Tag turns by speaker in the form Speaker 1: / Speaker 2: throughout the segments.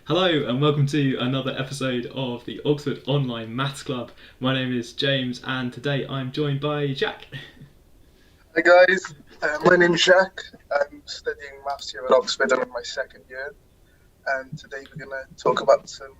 Speaker 1: Hello and welcome to another episode of the Oxford Online Maths Club. My name is James and today I'm joined by Jack.
Speaker 2: Hi guys, my name's Jack. I'm studying maths here at Oxford. I'm in my second year, and today we're going to talk about some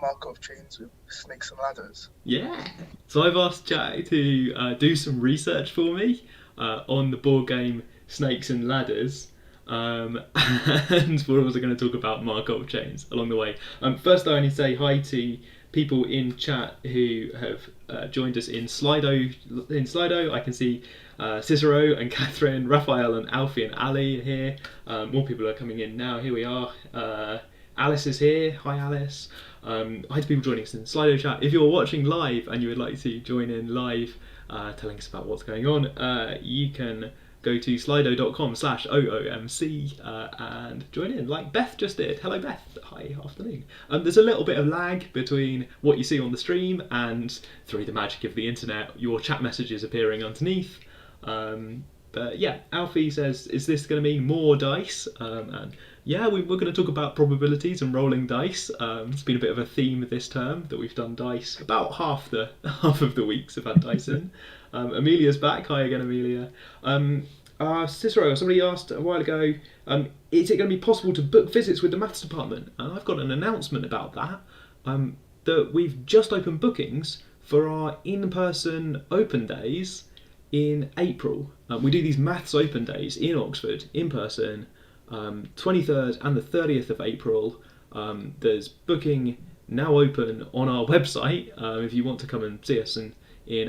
Speaker 2: Markov chains with snakes and ladders.
Speaker 1: Yeah! So I've asked Jack to do some research for me on the board game Snakes and Ladders. And we're also going to talk about Markov Chains along the way. First, though, I need to say hi to people in chat who have joined us in Slido. I can see Cicero and Catherine, Raphael and Alfie and Ali are here. More people are coming in now. Here we are. Alice is here. Hi, Alice. Hi to people joining us in the Slido chat. If you're watching live and you would like to join in live, telling us about what's going on, you can go to slido.com/OOMC and join in like Beth just did. Hello Beth, hi, afternoon. There's a little bit of lag between what you see on the stream and, through the magic of the internet, your chat messages appearing underneath. But yeah, Alfie says, is this going to mean more dice? And yeah, we're going to talk about probabilities and rolling dice. It's been a bit of a theme this term that we've done dice. About half of the weeks have had dice in. Amelia's back. Hi again, Amelia. Cicero, somebody asked a while ago, is it going to be possible to book visits with the maths department? And I've got an announcement about that. That we've just opened bookings for our in-person open days in April. We do these maths open days in Oxford in person, 23rd and the 30th of April. There's booking now open on our website if you want to come and see us in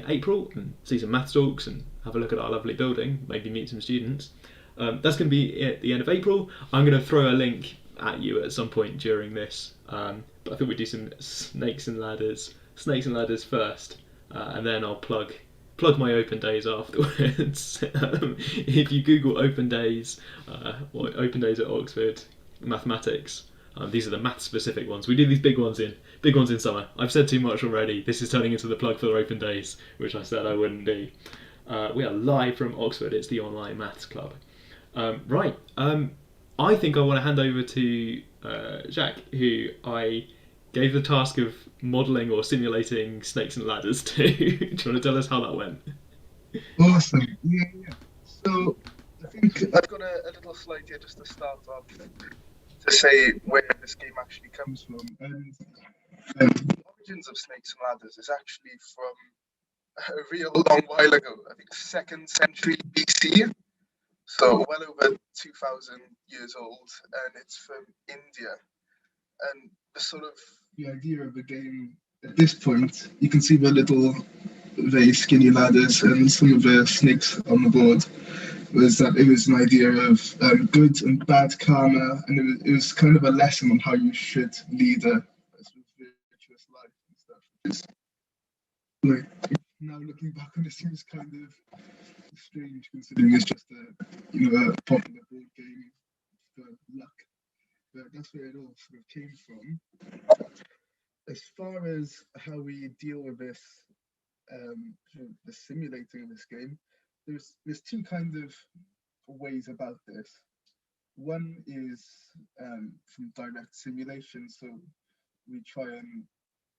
Speaker 1: April and see some maths talks and have a look at our lovely building, maybe meet some students. That's going to be at the end of April. I'm going to throw a link at you at some point during this, but I think we do some snakes and ladders first, and then I'll plug my open days afterwards. If you Google open days, or open days at Oxford mathematics, these are the math specific ones. We do these big ones in summer. I've said too much already. This is turning into the plug for open days, which I said I wouldn't do. We are live from Oxford. It's the Online Maths Club. Right. I think I want to hand over to Jack, who I gave the task of modelling or simulating snakes and ladders to. Do you want to tell us how that went?
Speaker 2: Awesome. Yeah. So I think I've got a little slide here just to start off to say where this game actually comes from. And the origins of snakes and ladders is actually from a real long while ago. I think 2nd century BC. So well over 2,000 years old, and it's from India. And the idea of the game at this point, you can see the little very skinny ladders and some of the snakes on the board, was that it was an idea of good and bad karma, and it was kind of a lesson on how you should lead a virtuous life and stuff. It's like, now looking back on it, seems kind of strange considering it's just a popular board game for luck. But that's where it all sort of came from. As far as how we deal with this, the simulating of this game, there's two kind of ways about this. One is from direct simulation, so we try and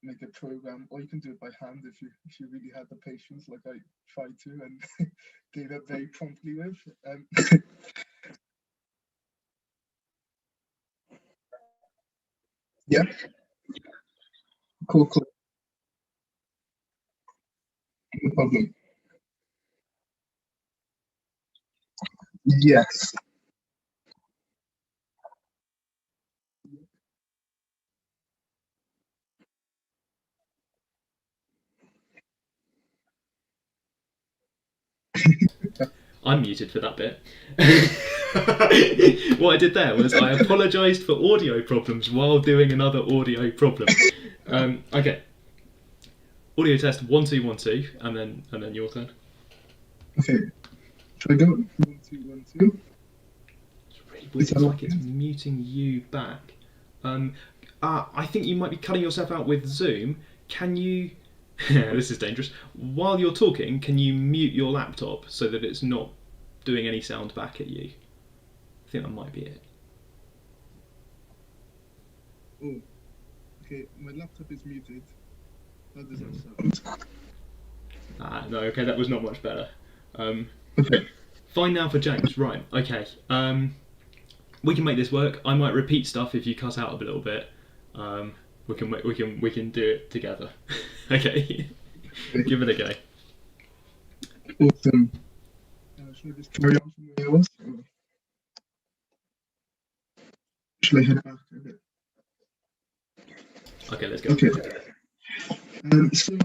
Speaker 2: make a program, or you can do it by hand if you really had the patience, like I tried to and gave up very promptly with. Yeah. Cool. No problem. Yes.
Speaker 1: I'm muted for that bit. What I did there was I apologised for audio problems while doing another audio problem. Okay. Audio test 1 2 1 2, and then your turn.
Speaker 2: Okay. Should I go? 1 2 1 2.
Speaker 1: It's really weird. It's like it's muting you back. I think you might be cutting yourself out with Zoom. Can you? This is dangerous. While you're talking, can you mute your laptop so that it's not doing any sound back at you? I think that might be it.
Speaker 2: Oh, okay. My laptop is muted. How does that sound?
Speaker 1: No, okay, that was not much better.
Speaker 2: Okay.
Speaker 1: Fine now for James. Right, okay. We can make this work. I might repeat stuff if you cut out a little bit. We can do it together. Okay, give it a go.
Speaker 2: Awesome. Should I just carry on from where I was? Or should I head back a bit?
Speaker 1: Okay, let's go.
Speaker 2: Okay. So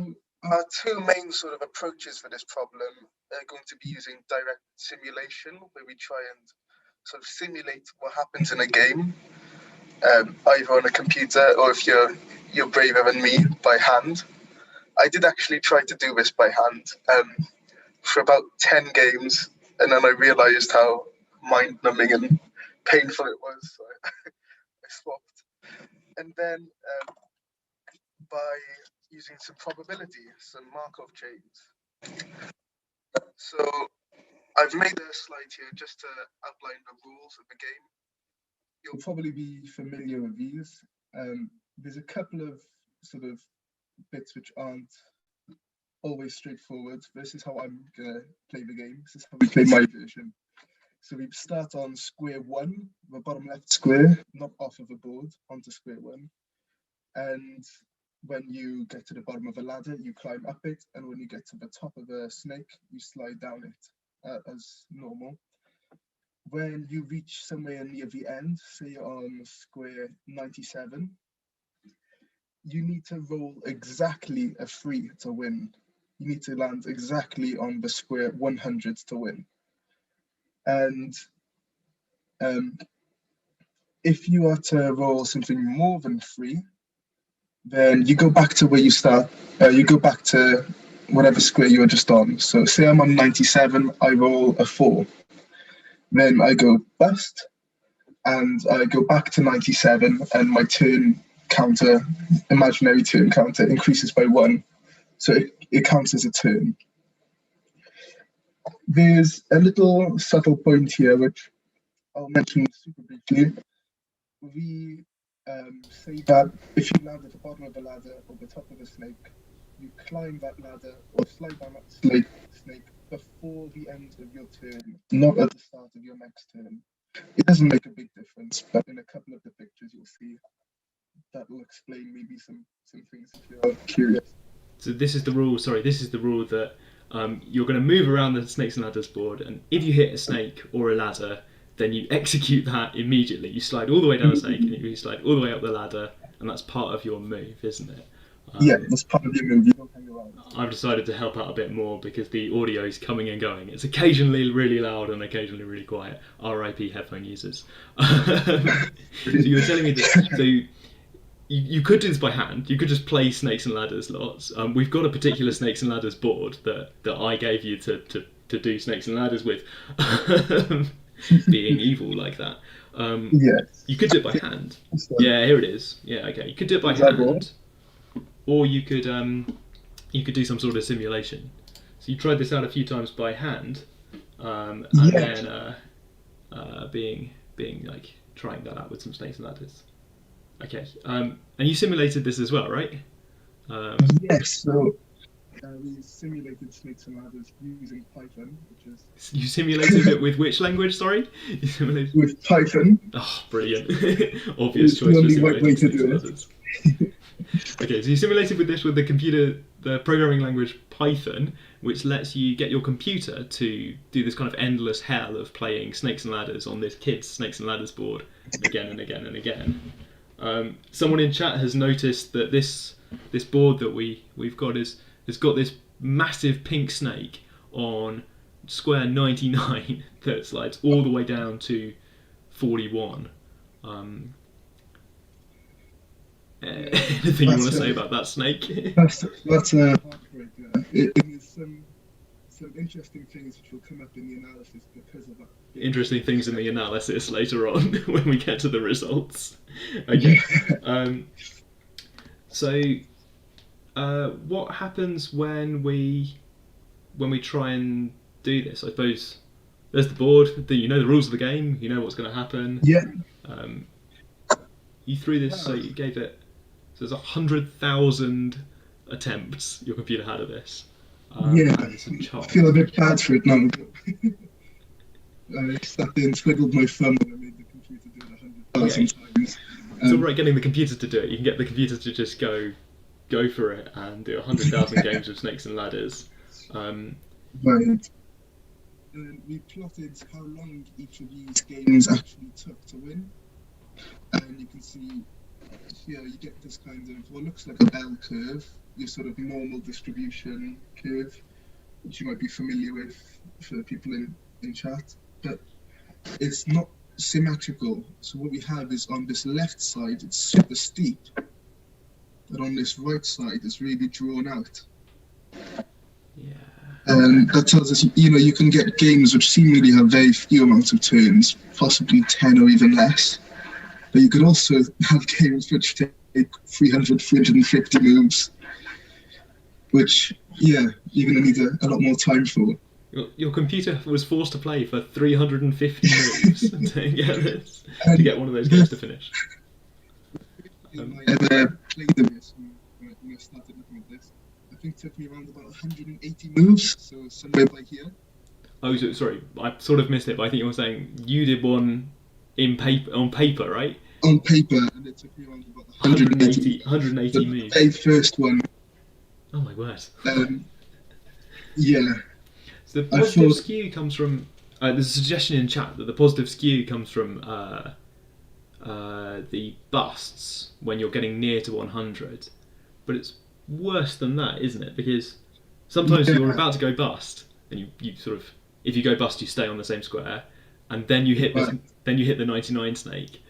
Speaker 2: our two main sort of approaches for this problem are going to be using direct simulation, where we try and sort of simulate what happens in a game, either on a computer or if you're braver than me, by hand. I did actually try to do this by hand for about 10 games, and then I realised how mind-numbing and painful it was, so I swapped. And then by using some probability, some Markov chains. So I've made a slide here just to outline the rules of the game. You'll probably be familiar with these. There's a couple of sort of bits which aren't always straightforward. This is how I'm gonna play the game. This is how we play my version. So we start on square one, the bottom left square, not off of the board, onto square one. And when you get to the bottom of a ladder, you climb up it, and when you get to the top of a snake, you slide down it as normal. When you reach somewhere near the end, say on square 97, you need to roll exactly a 3 to win. You need to land exactly on the square 100 to win. And if you are to roll something more than 3, then you go back to where you start. You go back to whatever square you were just on. So say I'm on 97, I roll a 4. Then I go bust, and I go back to 97, and my turn counter, imaginary turn counter, increases by 1. So it counts as a turn. There's a little subtle point here, which I'll mention super briefly. We say that if you land at the bottom of a ladder or the top of a snake, you climb that ladder or slide down that snake before the end of your turn, not at the start of your next turn. It doesn't make a big difference, but in a couple of the pictures you'll see that will explain maybe some things if you're curious.
Speaker 1: So this is the rule. Sorry, this is the rule that you're going to move around the snakes and ladders board, and if you hit a snake or a ladder, then you execute that immediately. You slide all the way down the snake, and you slide all the way up the ladder, and that's part of your move, isn't it?
Speaker 2: Yeah, that's part of your move. You don't hang around.
Speaker 1: I've decided to help out a bit more because the audio is coming and going. It's occasionally really loud and occasionally really quiet. RIP headphone users. So you were telling me that. So you could do this by hand. You could just play snakes and ladders lots. We've got a particular snakes and ladders board that I gave you to do snakes and ladders with. Being evil like that.
Speaker 2: Yes.
Speaker 1: You could do it by hand. Yeah, here it is. Yeah, okay. You could do it by hand, or you could do some sort of simulation. So you tried this out a few times by hand, and then being like trying that out with some snakes and ladders. Okay, and you simulated this as well, right?
Speaker 2: Yes. So we simulated snakes and ladders using Python, which is...
Speaker 1: You simulated it with which language, sorry? You simulated...
Speaker 2: With Python.
Speaker 1: Oh, brilliant. Obvious choice for simulating snakes and ladders. Okay, so you simulated with this with the programming language Python, which lets you get your computer to do this kind of endless hell of playing snakes and ladders on this kid's snakes and ladders board again and again and again. Someone in chat has noticed that this board that we've got has got this massive pink snake on square 99 that slides all the way down to 41. Anything you want to say about that snake?
Speaker 2: That's a heartbreaker. It is some interesting things which will come up in the analysis because of that.
Speaker 1: Interesting things in the analysis later on when we get to the results. Okay. So, what happens when we try and do this? I suppose there's the board. You know the rules of the game. You know what's going to happen.
Speaker 2: Yeah.
Speaker 1: You threw this, so you gave it. So there's 100,000 attempts your computer had of this.
Speaker 2: Yeah,
Speaker 1: and it's a
Speaker 2: I
Speaker 1: chart.
Speaker 2: feel a bit bad for it now. I sat there and squiggled my thumb when I made the computer do it 100,000 times.
Speaker 1: It's all right getting the computer to do it. You can get the computer to just go for it and do 100,000 games of Snakes and Ladders.
Speaker 2: Right. We plotted how long each of these games actually took to win. And you can see here you get this kind of what looks like a bell curve, your sort of normal distribution curve, which you might be familiar with for people in chat. But it's not symmetrical. So what we have is on this left side, it's super steep. But on this right side, it's really drawn out.
Speaker 1: Yeah.
Speaker 2: And that tells us, you can get games which seemingly have very few amounts of turns, possibly 10 or even less. But you could also have games which take 300, 350 moves, which, you're going to need a lot more time for.
Speaker 1: Your computer was forced to play for 350 moves to get one of those games to finish.
Speaker 2: I ever played this when I started looking at this. I think it took me around about 180 moves, so somewhere by here.
Speaker 1: Oh, sorry, I sort of missed it, but I think you were saying you did one on paper, right?
Speaker 2: On paper, and it took me around about 180
Speaker 1: moves.
Speaker 2: The very first one.
Speaker 1: Oh my word.
Speaker 2: Yeah.
Speaker 1: So the positive skew comes from. There's a suggestion in chat that the positive skew comes from the busts when you're getting near to 100, but it's worse than that, isn't it? Because sometimes you're about to go bust, and you sort of, if you go bust, you stay on the same square, and then you hit the 99 snake,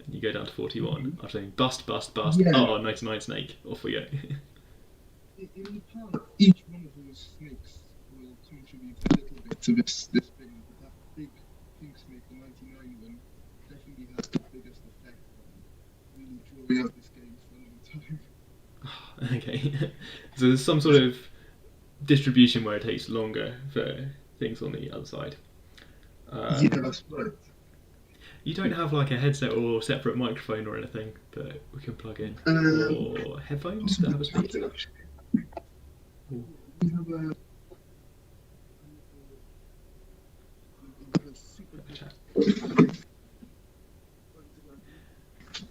Speaker 1: and you go down to 41. I'm saying bust.
Speaker 2: Yeah.
Speaker 1: Oh, 99 snake, off we go.
Speaker 2: In the part, each one of those snakes will contribute a little bit to this thing, but that big pink snake, the 99 one, definitely has the biggest effect on really drawing out this game for a long time.
Speaker 1: Okay, so there's some sort of distribution where it takes longer for things on the other side.
Speaker 2: Yeah, that's right.
Speaker 1: You don't have like a headset or separate microphone or anything that we can plug in, or headphones that have a speaker.
Speaker 2: We have a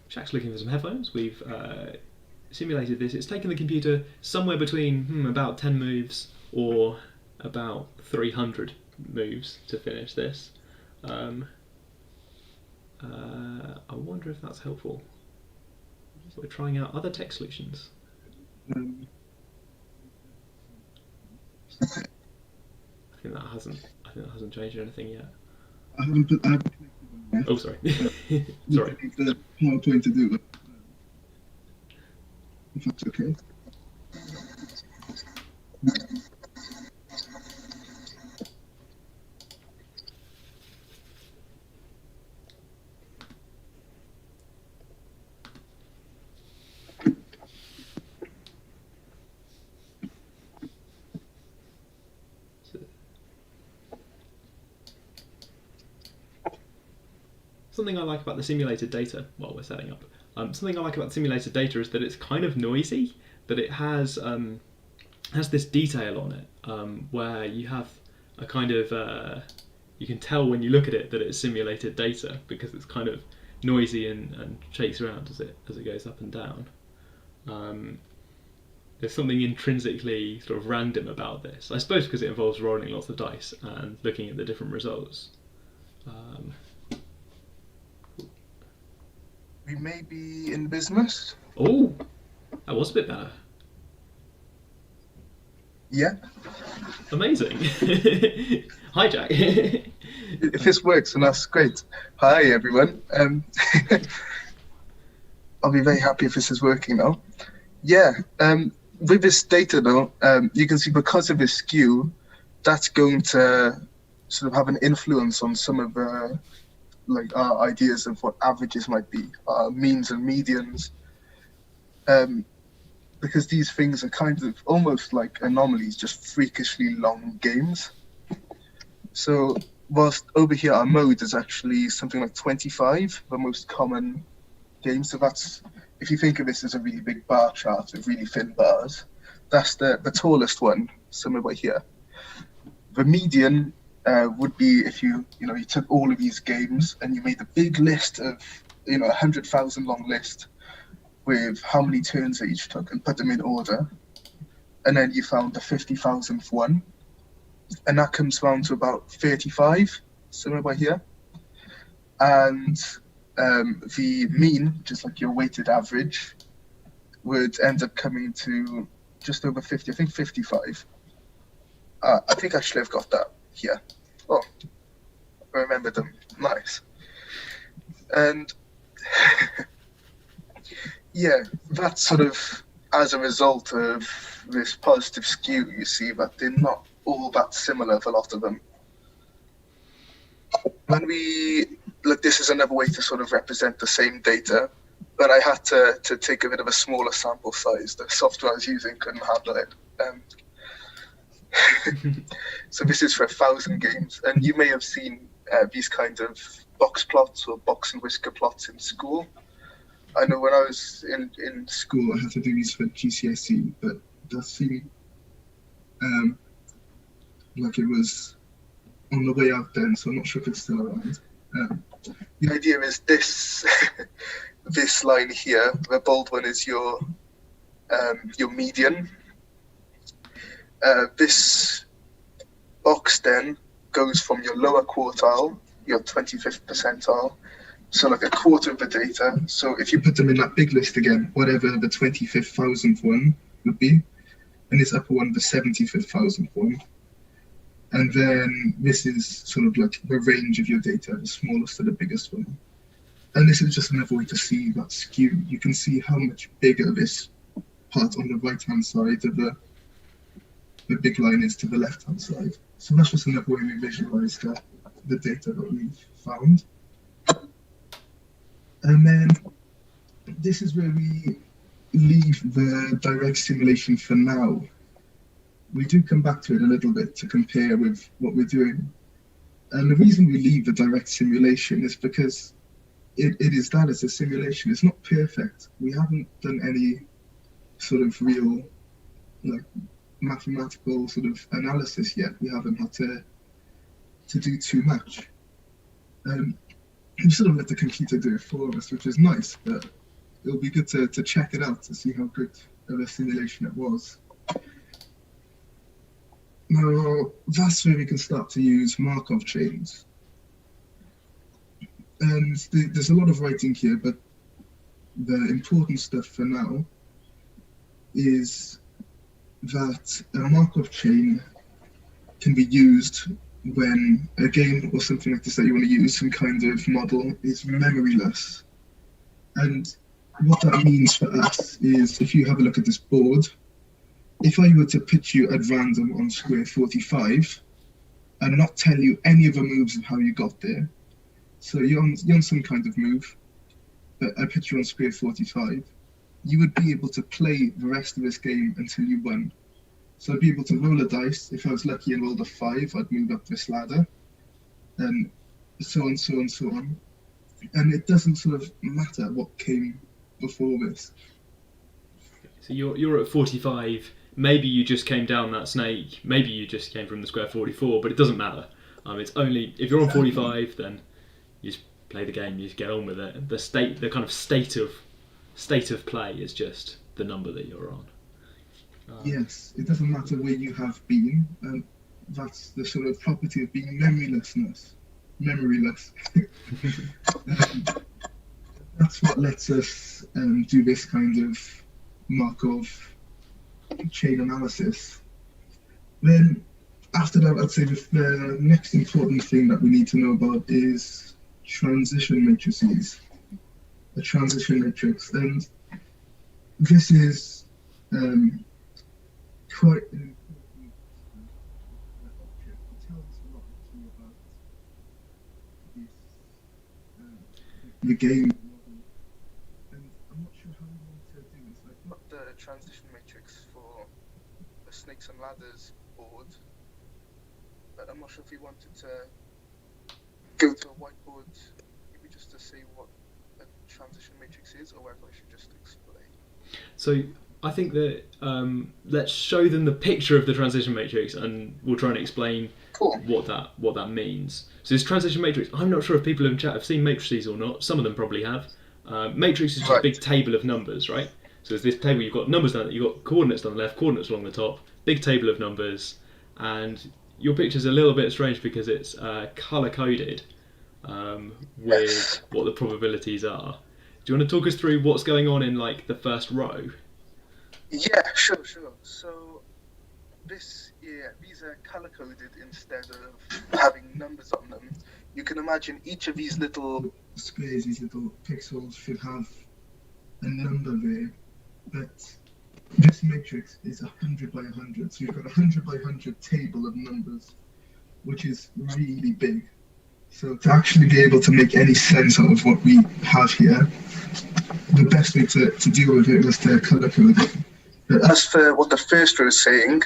Speaker 1: Jack's looking for some headphones. We've simulated this. It's taken the computer somewhere between about 10 moves or about 300 moves to finish this. I wonder if that's helpful. So we're trying out other tech solutions. I think that hasn't changed anything yet.
Speaker 2: I haven't connected them yet.
Speaker 1: Oh, sorry.
Speaker 2: Sorry. The PowerPoint to do it. If that's okay.
Speaker 1: Something I like about the simulated data, while we're setting up, something I like about the simulated data is that it's kind of noisy, that it has this detail on it, where you have a kind of, you can tell when you look at it that it's simulated data, because it's kind of noisy and shakes around as it goes up and down. There's something intrinsically sort of random about this, I suppose because it involves rolling lots of dice and looking at the different results.
Speaker 2: We may be in business.
Speaker 1: Oh, that was a bit better.
Speaker 2: Yeah.
Speaker 1: Amazing. Hi, Jack.
Speaker 2: If this works, then that's great. Hi, everyone. I'll be very happy if this is working now. Yeah. With this data, though, you can see because of this skew, that's going to sort of have an influence on some of the our ideas of what averages might be, means and medians, because these things are kind of almost like anomalies, just freakishly long games. So whilst over here our mode is actually something like 25, the most common game. So that's, if you think of this as a really big bar chart with really thin bars, that's the tallest one, somewhere by here. The median would be if you took all of these games and you made a big list of 100,000 long list with how many turns they each took and put them in order, and then you found the 50,000th one, and that comes round to about 35, somewhere by here. And the mean, which is like your weighted average, would end up coming to just over 50, I think 55. I think actually I've got that here. Oh, I remembered them. Nice. And yeah, that's sort of as a result of this positive skew. You see that they're not all that similar, a lot of them. When we look, this is another way to sort of represent the same data, but I had to take a bit of a smaller sample size. The software I was using couldn't handle it. So this is for 1,000 games, and you may have seen these kind of box plots or box and whisker plots in school. I know when I was in school, I had to do these for GCSE, but that seemed like it was on the way out then, so I'm not sure if it's still around. The idea is this this line here, the bold one, is your median. This box then goes from your lower quartile, your 25th percentile, so like a quarter of the data. So if you put them in that big list again, whatever the 25,000th one would be, and this upper one, the 75,000th one. And then this is sort of like the range of your data, the smallest to the biggest one. And this is just another way to see that skew. You can see how much bigger this part on the right-hand side of the big line is to the left-hand side. So that's just another way we visualize the data that we've found. And then this is where we leave the direct simulation for now. We do come back to it a little bit to compare with what we're doing. And the reason we leave the direct simulation is because it is that as a simulation. It's not perfect. We haven't done any sort of real mathematical sort of analysis yet. We haven't had to do too much. We sort of let the computer do it for us, which is nice, but it'll be good to check it out to see how good of a simulation it was. Now, that's where we can start to use Markov chains. And there's a lot of writing here, but the important stuff for now is that a Markov chain can be used when a game or something like this that you want to use, some kind of model, is memoryless. And what that means for us is, if you have a look at this board, if I were to pitch you at random on square 45 and not tell you any of the moves of how you got there, so you're on some kind of move, but I pitch you on square 45, you would be able to play the rest of this game until you won. So I'd be able to roll a dice. If I was lucky and rolled a 5, I'd move up this ladder, and so on, so on, so on. And it doesn't sort of matter what came before this.
Speaker 1: So you're at 45. Maybe you just came down that snake. Maybe you just came from the square 44. But it doesn't matter. It's only if you're on 45, then you just play the game. You just get on with it. The kind of state of play is just the number that you're on.
Speaker 2: Yes, it doesn't matter where you have been, and that's the sort of property of being memoryless. That's what lets us do this kind of Markov chain analysis. Then after that, I'd say the next important thing that we need to know about is transition matrices. A transition matrix, and this is quite an important object. It tells us a lot about this, the game model. And I'm not sure how we want to do this. I've got the transition matrix for the Snakes and Ladders board, but I'm not sure if we wanted to go to a whiteboard, maybe just to say what a transition matrix is, or whether I should just explain.
Speaker 1: So I think that let's show them the picture of the transition matrix, and we'll try and explain what that means. So this transition matrix, I'm not sure if people in chat have seen matrices or not. Some of them probably have. Matrix is just a big table of numbers, right? So there's this table, you've got numbers down there, you've got coordinates down the left, coordinates along the top, big table of numbers, and your picture's a little bit strange because it's colour coded with what the probabilities are. Do you want to talk us through what's going on in like the first row?
Speaker 2: Yeah, sure. So these are color coded instead of having numbers on them. You can imagine each of these little squares, these little pixels, should have a number there. But this matrix is 100 by 100, so you've got a 100 by 100 table of numbers, which is really big. So to actually be able to make any sense out of what we have here, the best way to deal with it was to color code it. As for what the first row is saying,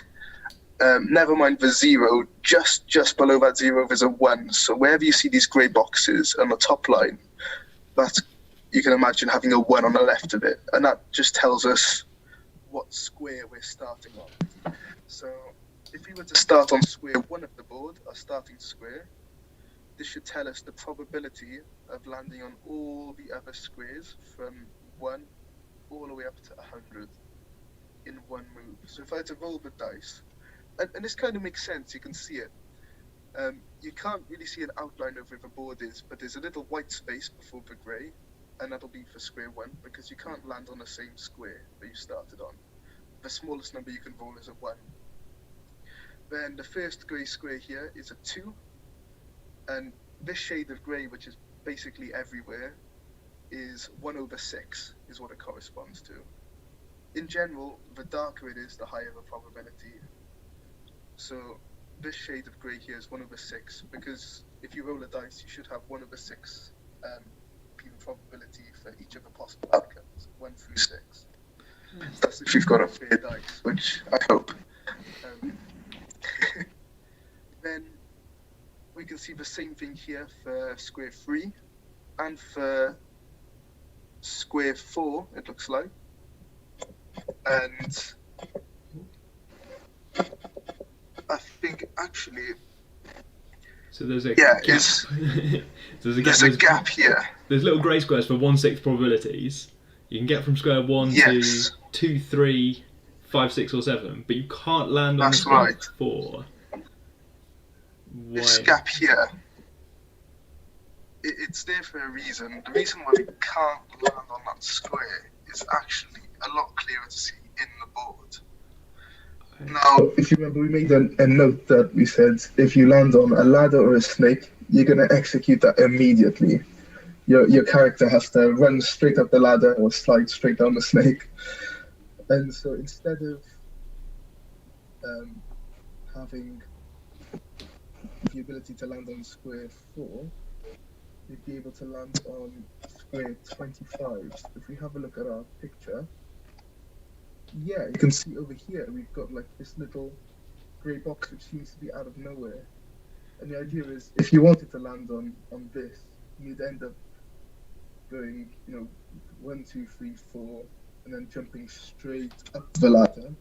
Speaker 2: never mind the 0, just below that 0 there's a 1. So wherever you see these grey boxes on the top line, that you can imagine having a 1 on the left of it, and that just tells us what square we're starting on. So if we were to start on square 1 of the board, our starting square, this should tell us the probability of landing on all the other squares from 1 all the way up to 100 in one move. So if I had to roll the dice, and this kind of makes sense, you can see it. You can't really see an outline of where the board is, but there's a little white space before the grey, and that'll be for square 1, because you can't land on the same square that you started on. The smallest number you can roll is a 1. Then the first grey square here is a 2, and this shade of grey, which is basically everywhere, is 1/6 is what it corresponds to. In general, the darker it is, the higher the probability. So this shade of grey here is 1/6, because if you roll a dice, you should have 1/6 be the probability for each of the possible outcomes, 1 through 6. That's if you've got a fair dice, which I hope. Then we can see the same thing here for square 3 and for square 4, it looks like. And I think actually,
Speaker 1: so there's a gap.
Speaker 2: there's a gap here.
Speaker 1: There's little grey squares for 1/6 probabilities. You can get from square 1 to 2, 3, 5, 6, or 7, but you can't land on square 4. Why?
Speaker 2: This gap here, it's there for a reason. The reason why we can't land on that square is actually a lot clearer to see in the board. Okay. Now, if you remember, we made a note that we said if you land on a ladder or a snake, you're going to execute that immediately. Your character has to run straight up the ladder or slide straight down the snake. And so instead of having the ability to land on square 4, you'd be able to land on square 25. If we have a look at our picture, yeah, you can see over here we've got like this little grey box which seems to be out of nowhere. And the idea is, if you wanted to land on this, you'd end up going, 1, 2, 3, 4, and then jumping straight up the ladder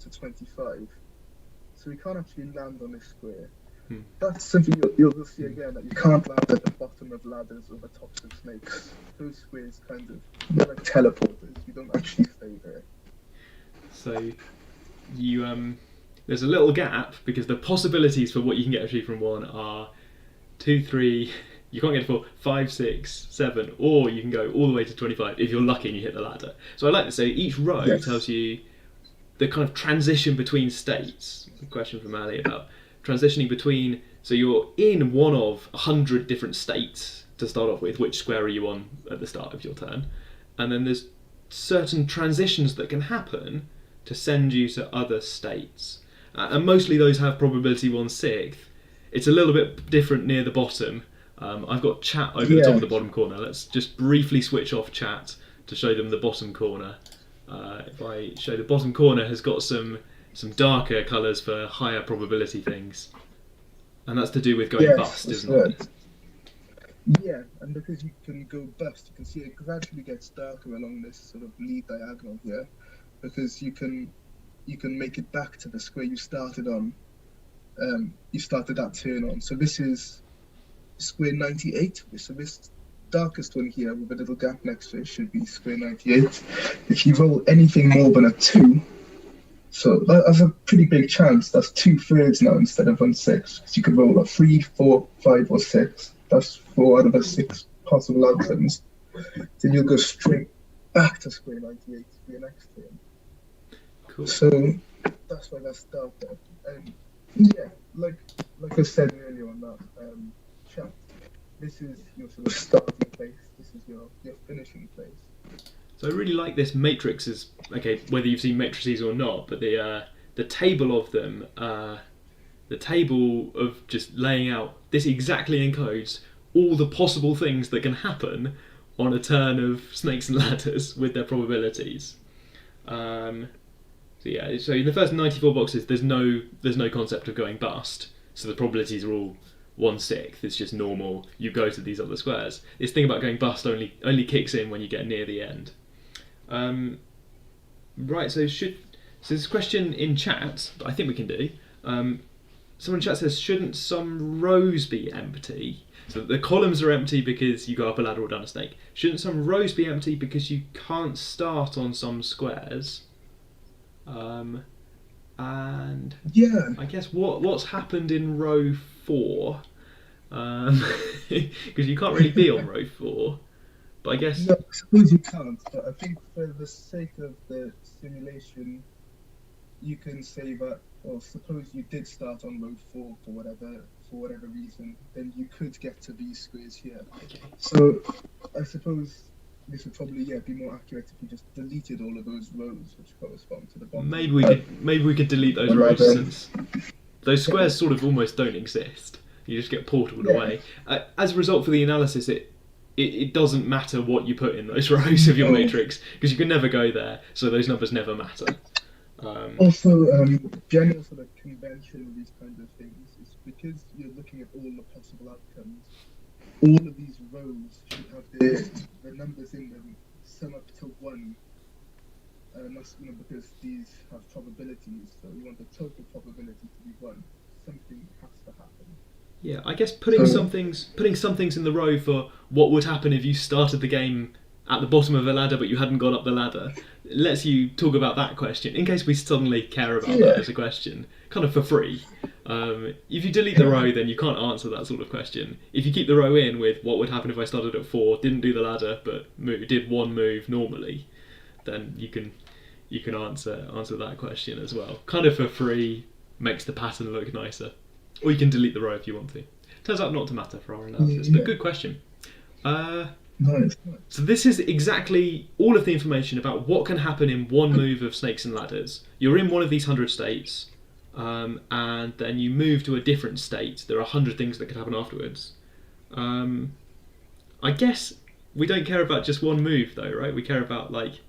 Speaker 2: to 25. So we can't actually land on this square. That's something you'll see again, that you can't land at the bottom of ladders or the tops of snakes. Those squares they're like teleporters. You don't actually stay there.
Speaker 1: So you there's a little gap because the possibilities for what you can get actually from 1 are 2, 3. You can't get to 4, 5, 6, 7, or you can go all the way to 25 if you're lucky and you hit the ladder. So I like to say each row tells you the kind of transition between states. A question from Ali about transitioning between, so you're in one of 100 different states to start off with. Which square are you on at the start of your turn? And then there's certain transitions that can happen to send you to other states. And mostly those have probability 1/6. It's a little bit different near the bottom. I've got chat over the top of the bottom corner. Let's just briefly switch off chat to show them the bottom corner. If I show the bottom corner has got some darker colours for higher probability things, and that's to do with going bust, isn't it?
Speaker 2: Yeah, and because you can go bust, you can see it gradually gets darker along this sort of lead diagonal here, because you can make it back to the square you started on. You started that turn on. So this is square 98. So this darkest one here with a little gap next to it should be square 98. If you roll anything more than a 2, so that has a pretty big chance. That's 2/3 now instead of 1/6. So you could roll a 3, 4, 5, or 6. That's 4 out of the 6 possible outcomes. Then you'll go straight back to square 98 for your next turn.
Speaker 1: Cool.
Speaker 2: So that's why that's darker. Yeah, like I said earlier on that chat, this is your sort of starting place. This is your finishing place.
Speaker 1: So I really like this matrices. Okay, whether you've seen matrices or not, but the table of them, the table of just laying out, this exactly encodes all the possible things that can happen on a turn of snakes and ladders with their probabilities. So yeah, so in the first 94 boxes, there's no concept of going bust. So the probabilities are all 1/6. It's just normal. You go to these other squares. This thing about going bust only kicks in when you get near the end. Right. So this question in chat, I think we can do. Someone in chat says, shouldn't some rows be empty? So the columns are empty because you go up a ladder or down a snake. Shouldn't some rows be empty because you can't start on some squares? And
Speaker 2: yeah,
Speaker 1: I guess what's happened in row 4, because you can't really be on row 4, but I guess
Speaker 2: no, I suppose you can't. But I think for the sake of the simulation, you can say that. Or suppose you did start on row 4 for whatever reason, then you could get to these squares here.
Speaker 1: Okay.
Speaker 2: So I suppose this would probably be more accurate if you just deleted all of those rows which correspond to the bottom.
Speaker 1: Maybe we could delete those rows since those squares sort of almost don't exist. You just get portaled away. As a result, for the analysis, it doesn't matter what you put in those rows of your matrix because you can never go there, so those numbers never matter.
Speaker 2: Also, general sort of convention of these kind of things is because you're looking at all the possible outcomes. All of these rows should have the numbers in them sum up to 1. That's because these have probabilities, so you want the total probability to be 1. Something has to happen.
Speaker 1: Yeah, I guess putting some things in the row for what would happen if you started the game at the bottom of a ladder but you hadn't gone up the ladder lets you talk about that question in case we suddenly care about that as a question, kind of for free. If you delete the row, then you can't answer that sort of question. If you keep the row in with what would happen if I started at 4, didn't do the ladder but did one move normally, then you can answer that question as well. Kind of for free, makes the pattern look nicer. Or you can delete the row if you want to. Turns out not to matter for our analysis, but good question.
Speaker 2: Nice.
Speaker 1: So this is exactly all of the information about what can happen in one move of snakes and ladders. You're in one of these 100 states, and then you move to a different state. There are 100 things that could happen afterwards. I guess we don't care about just one move though, right? We care about like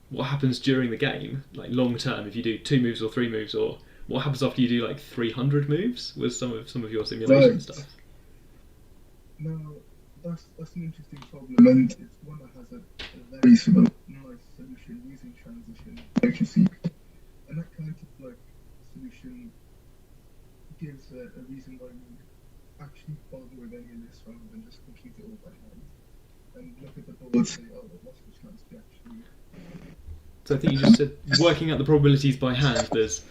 Speaker 1: what happens during the game, like long term. If you do 2 moves or 3 moves, or what happens after you do like 300 moves with some of your simulation stuff.
Speaker 2: No. That's an interesting problem, and it's one that has a very sort of nice solution using transition matrices. And that kind of like solution gives a reason why we actually bother with any of this rather than just compute it all by hand and look at the board and say, oh, what's the chance we actually. So
Speaker 1: I think you just said working out the probabilities by hand. There's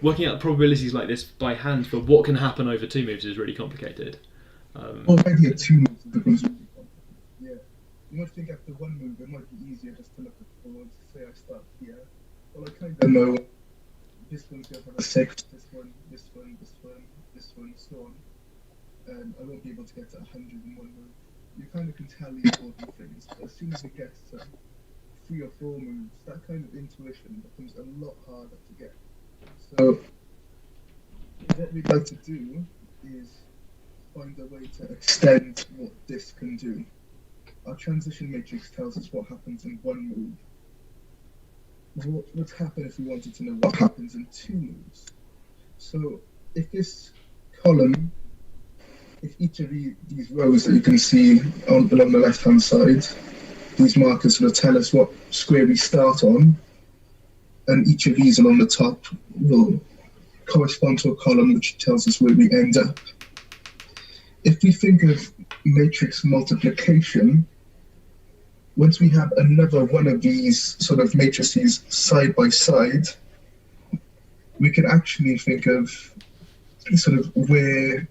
Speaker 1: working out probabilities like this by hand for what can happen over 2 moves is really complicated.
Speaker 2: Already at 2 moves becomes really complicated. Yeah. You might think after 1 move it might be easier just to look at the board, say I start here. Well, I kind of know this one's going to have a 6, this one, this one, this one, this one, so on. And I won't be able to get to 100 in 1 move. You kind of can tell the important things, but as soon as it gets to 3 or 4 moves, that kind of intuition becomes a lot harder to get. So what we'd like to do is find a way to extend what this can do. Our transition matrix tells us what happens in 1 move. What would happen if we wanted to know what happens in 2 moves? So if this column if each of these rows that you can see along the left-hand side, these markers sort of tell us what square we start on, and each of these along the top will correspond to a column which tells us where we end up. If we think of matrix multiplication, once we have another one of these sort of matrices side by side, we can actually think of sort of where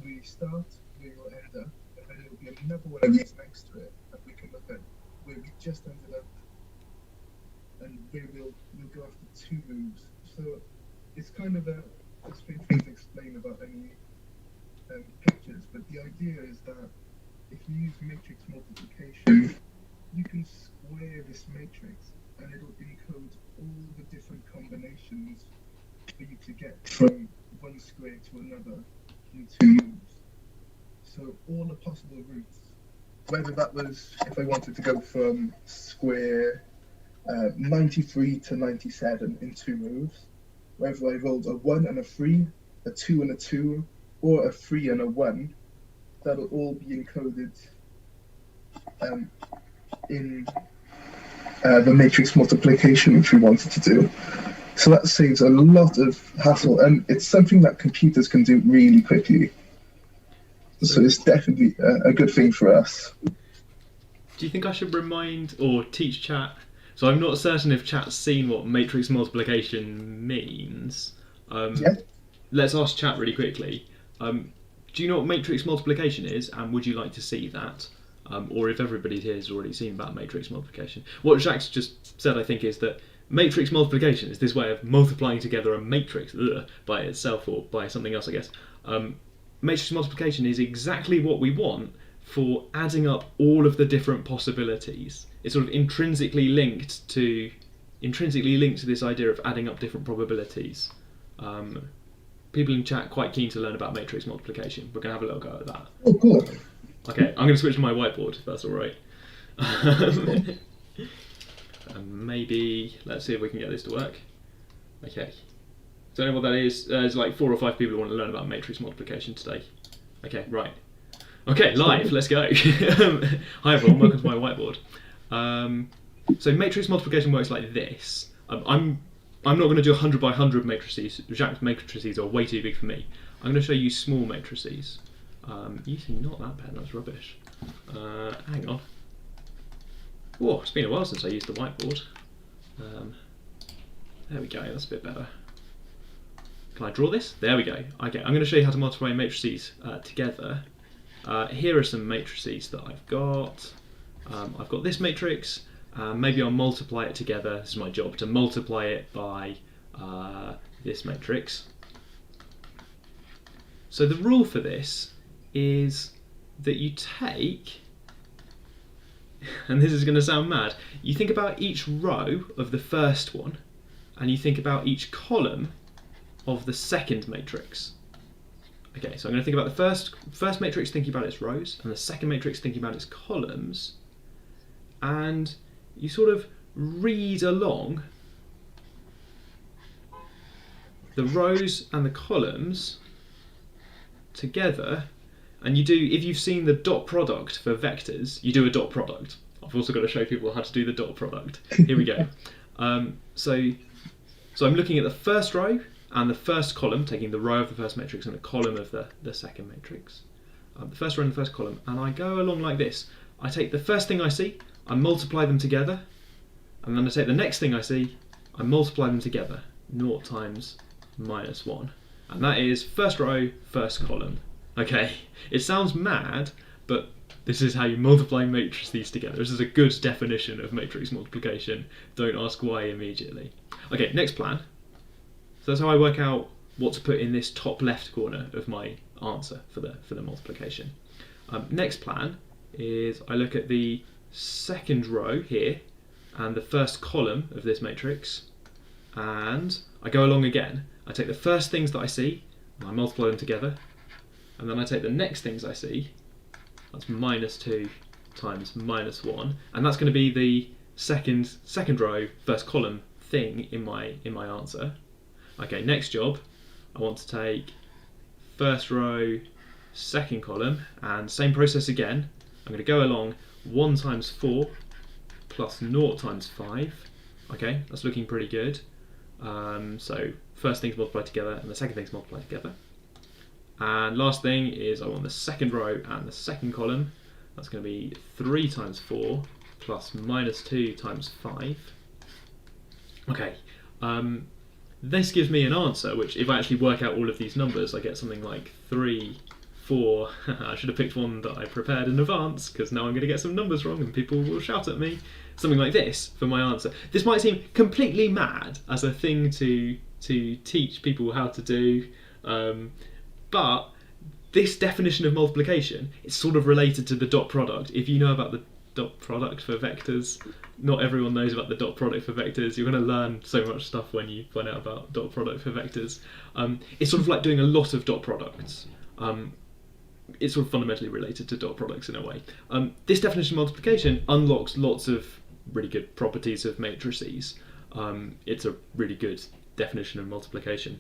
Speaker 2: we start, where we'll end up, and then there will be another one of these next to it that we can look at where we just ended up, and where we'll go after 2 moves. So it's kind of a strange thing to explain about any pictures, but the idea is that if you use matrix multiplication, you can square this matrix and it'll encode all the different combinations for you to get from one square to another in 2 moves. So all the possible routes, whether that was if I wanted to go from square 93 to 97 in 2 moves, whether I rolled a 1 and a 3, a 2 and a 2, or a 3 and a 1, that'll all be encoded in the matrix multiplication which we wanted to do. So that saves a lot of hassle, and it's something that computers can do really quickly. So it's definitely a good thing for us.
Speaker 1: Do you think I should remind or teach chat? So I'm not certain if chat's seen what matrix multiplication means.
Speaker 2: Yeah.
Speaker 1: Let's ask chat really quickly. Do you know what matrix multiplication is, and would you like to see that? Or if everybody here has already seen about matrix multiplication. What Jacques just said, I think, is that matrix multiplication is this way of multiplying together a matrix by itself or by something else, I guess. Matrix multiplication is exactly what we want for adding up all of the different possibilities. It's sort of intrinsically linked to this idea of adding up different probabilities. People in chat quite keen to learn about matrix multiplication. We're going to have a little go at that.
Speaker 2: Oh, cool.
Speaker 1: Okay, I'm going to switch to my whiteboard if that's all right. And maybe let's see if we can get this to work. Okay. So you know what that is? There's like 4 or 5 people who want to learn about matrix multiplication today. Okay, right. Okay, live. Let's go. Hi everyone, welcome to my whiteboard. So matrix multiplication works like this. I'm not going to do 100 by 100 matrices. Jacques' matrices are way too big for me. I'm going to show you small matrices. Using not that pen, that's rubbish. Hang on. Whoa, it's been a while since I used the whiteboard. There we go, that's a bit better. Can I draw this? There we go. Okay, I'm going to show you how to multiply matrices together. Here are some matrices that I've got. I've got this matrix. Maybe I'll multiply it together. This is my job, to multiply it by this matrix. So the rule for this is that you take, and this is going to sound mad, you think about each row of the first one, and you think about each column of the second matrix. Okay, so I'm going to think about the first matrix thinking about its rows, and the second matrix thinking about its columns, and you sort of read along the rows and the columns together, and you do, if you've seen the dot product for vectors, you do a dot product. I've also got to show people how to do the dot product. Here we go. So I'm looking at the first row and the first column, taking the row of the first matrix and the column of the second matrix. The first row and the first column, and I go along like this. I take the first thing I see, I multiply them together, and then I take the next thing I see, I multiply them together. 0 times minus 1. And that is first row, first column. Okay, it sounds mad, but this is how you multiply matrices together. This is a good definition of matrix multiplication. Don't ask why immediately. Okay, next plan. So that's how I work out what to put in this top left corner of my answer for the multiplication. Next plan is I look at the second row here and the first column of this matrix, and I go along again. I take the first things that I see and I multiply them together, and then I take the next things I see, that's minus 2 times minus 1, and that's going to be the second row, first column thing in my answer. Okay, next job, I want to take first row, second column, and same process again. I'm going to go along 1 times 4 plus 0 times 5. Okay, that's looking pretty good. So first things multiply together and the second things multiply together. And last thing is I want the second row and the second column. That's going to be 3 times 4 plus minus 2 times 5. Okay, this gives me an answer, which if I actually work out all of these numbers, I get something like 3, 4. I should have picked one that I prepared in advance, because now I'm going to get some numbers wrong and people will shout at me. Something like this for my answer. This might seem completely mad as a thing to teach people how to do, but this definition of multiplication is sort of related to the dot product. If you know about the dot product for vectors, not everyone knows about the dot product for vectors. You're going to learn so much stuff when you find out about dot product for vectors. It's sort of like doing a lot of dot products. It's sort of fundamentally related to dot products in a way. This definition of multiplication unlocks lots of really good properties of matrices. It's a really good definition of multiplication.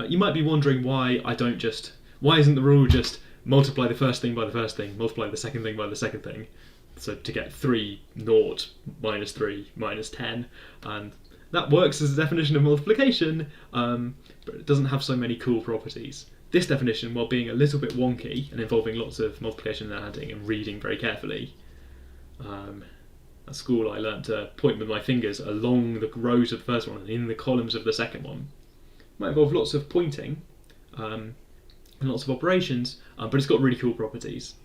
Speaker 1: You might be wondering why isn't the rule just multiply the first thing by the first thing, multiply the second thing by the second thing, so to get 3, 0, minus 3, minus 10, and that works as a definition of multiplication, but it doesn't have so many cool properties. This definition, while being a little bit wonky and involving lots of multiplication and adding and reading very carefully, at school I learnt to point with my fingers along the rows of the first one and in the columns of the second one. It might involve lots of pointing and lots of operations, but it's got really cool properties.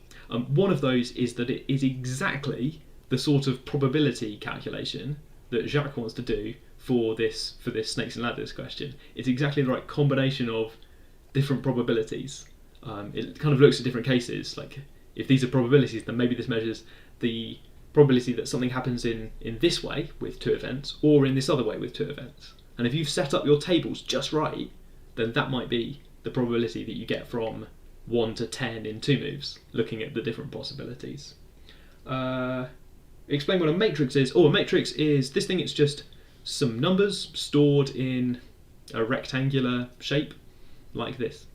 Speaker 1: One of those is that it is exactly the sort of probability calculation that Jacques wants to do for this snakes and ladders question. It's exactly the right combination of different probabilities. It kind of looks at different cases, like if these are probabilities, then maybe this measures the probability that something happens in this way with 2 events, or in this other way with 2 events. And if you've set up your tables just right, then that might be the probability that you get from 1 to 10 in 2 moves, looking at the different possibilities. Explain what a matrix is. A matrix is this thing. It's just some numbers stored in a rectangular shape, like this.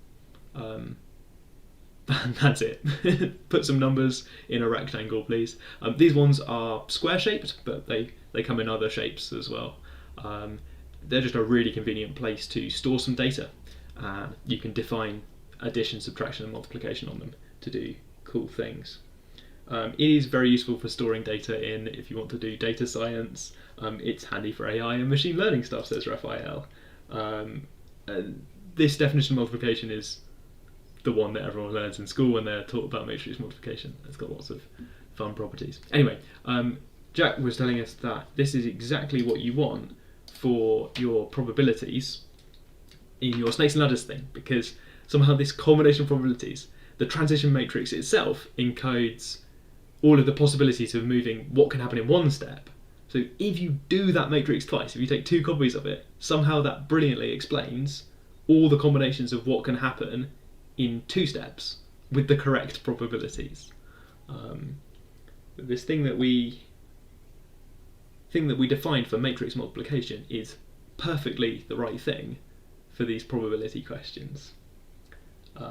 Speaker 1: That's it. Put some numbers in a rectangle, please. These ones are square shaped, but they come in other shapes as well. They're just a really convenient place to store some data. You can define addition, subtraction and multiplication on them to do cool things. It is very useful for storing data in if you want to do data science. It's handy for AI and machine learning stuff, says Raphael. This definition of multiplication is the one that everyone learns in school when they're taught about matrix multiplication. It's got lots of fun properties. Anyway, Jack was telling us that this is exactly what you want for your probabilities in your snakes and ladders thing, because somehow this combination of probabilities, the transition matrix itself encodes all of the possibilities of moving what can happen in one step. So if you do that matrix twice, if you take 2 copies of it, somehow that brilliantly explains all the combinations of what can happen in 2 steps with the correct probabilities. This thing that we defined for matrix multiplication is perfectly the right thing for these probability questions.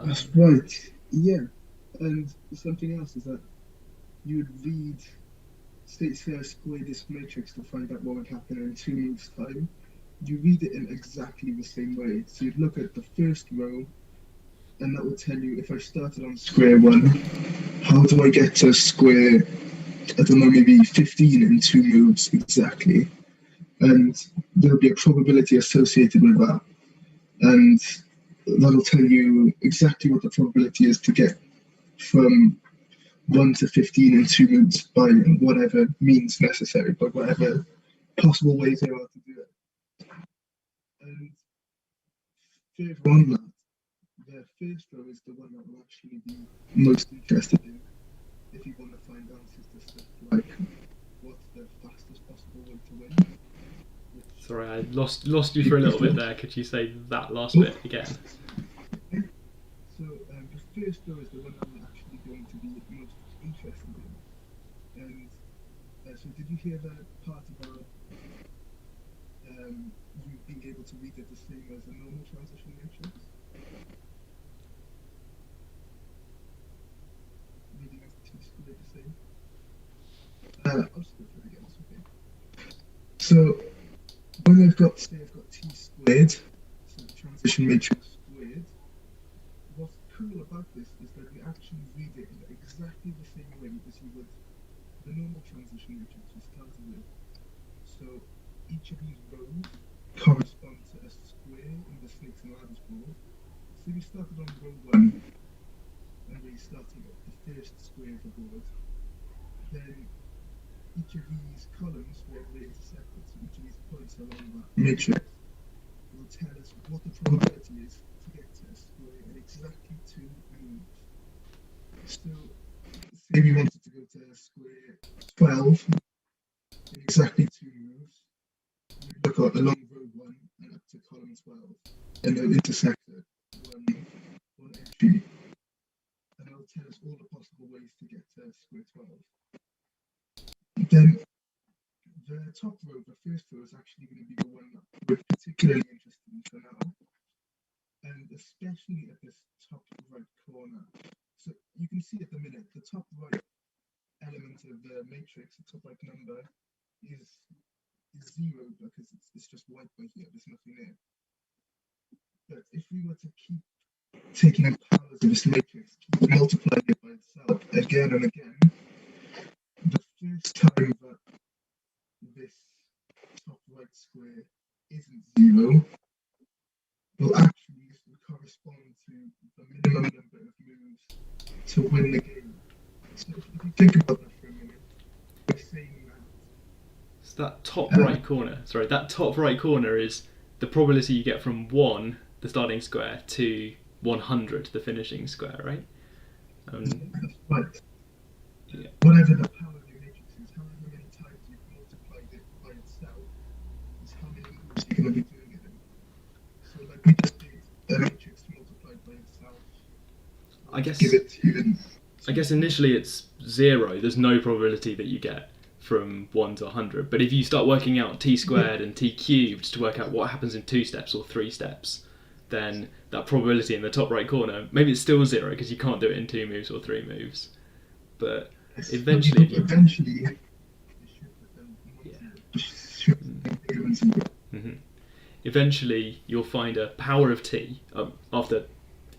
Speaker 2: That's right. Yeah, and something else is that you would read, say I square this matrix to find out what would happen in 2 moves time. You read it in exactly the same way. So you'd look at the first row, and that would tell you if I started on square 1, how do I get to square, I don't know, maybe 15 in 2 moves exactly. And there'll be a probability associated with that. And that'll tell you exactly what the probability is to get from 1 to 15 in 2 moves by whatever means necessary, by whatever possible ways there are to do it. And further on that, the first row is the one that will actually be most interested in if you want to find answers to stuff like what's the fastest possible way to win.
Speaker 1: Sorry, I lost you for a little bit there. Could you say that last bit again?
Speaker 2: So the first row is the one I'm actually going to be most interested in. And so did you hear that part about you being able to read it the same as a normal transition matrix? I'll just go for it again. It's okay. So when I've got, say, I've got t squared, so transition matrix squared. What's cool about this is that we actually read it in exactly the same way as you would the normal transition matrix we started with. So each of these rows correspond to a square in the snakes and ladders board. So we started on row 1, and we're starting at the first square of the board. Then each of these columns, where they intersected, so each of these points along that matrix, will tell us what the probability is to get to a square in exactly 2 moves. So, say we wanted to go to square 12 in exactly 2 moves, we look at along row 1 and up to column 12, and they'll intersect at one entry, and it'll tell us all the possible ways to get to square 12. Then the top row, the first row, is actually going to be the one that we're particularly interested in for now, and especially at this top right corner. So you can see at the minute, the top right element of the matrix, the top right number, is 0 because it's just white by here, there's nothing there. But if we were to keep taking the powers of this matrix, keep multiplying it by itself again and again, the first time that this top right square isn't 0 will actually correspond to the minimum number of moves to win the game. So if you think about that for a minute, we're saying that.
Speaker 1: So that top right corner, sorry, that top right corner is the probability you get from 1, the starting square, to 100, the finishing square, right?
Speaker 2: That's right.
Speaker 1: Yeah.
Speaker 2: Whatever the power of your matrix is, however many times you've multiplied it by itself, is how many moves you're going to be doing it in. So like we just did a matrix multiplied by itself.
Speaker 1: I guess
Speaker 2: Give it to you.
Speaker 1: I guess initially it's 0. There's no probability that you get from 1 to 100. But if you start working out t squared and t cubed to work out what happens in 2 steps or 3 steps, then that probability in the top right corner, maybe it's still 0 because you can't do it in 2 moves or 3 moves. But eventually, eventually you'll find a power of t after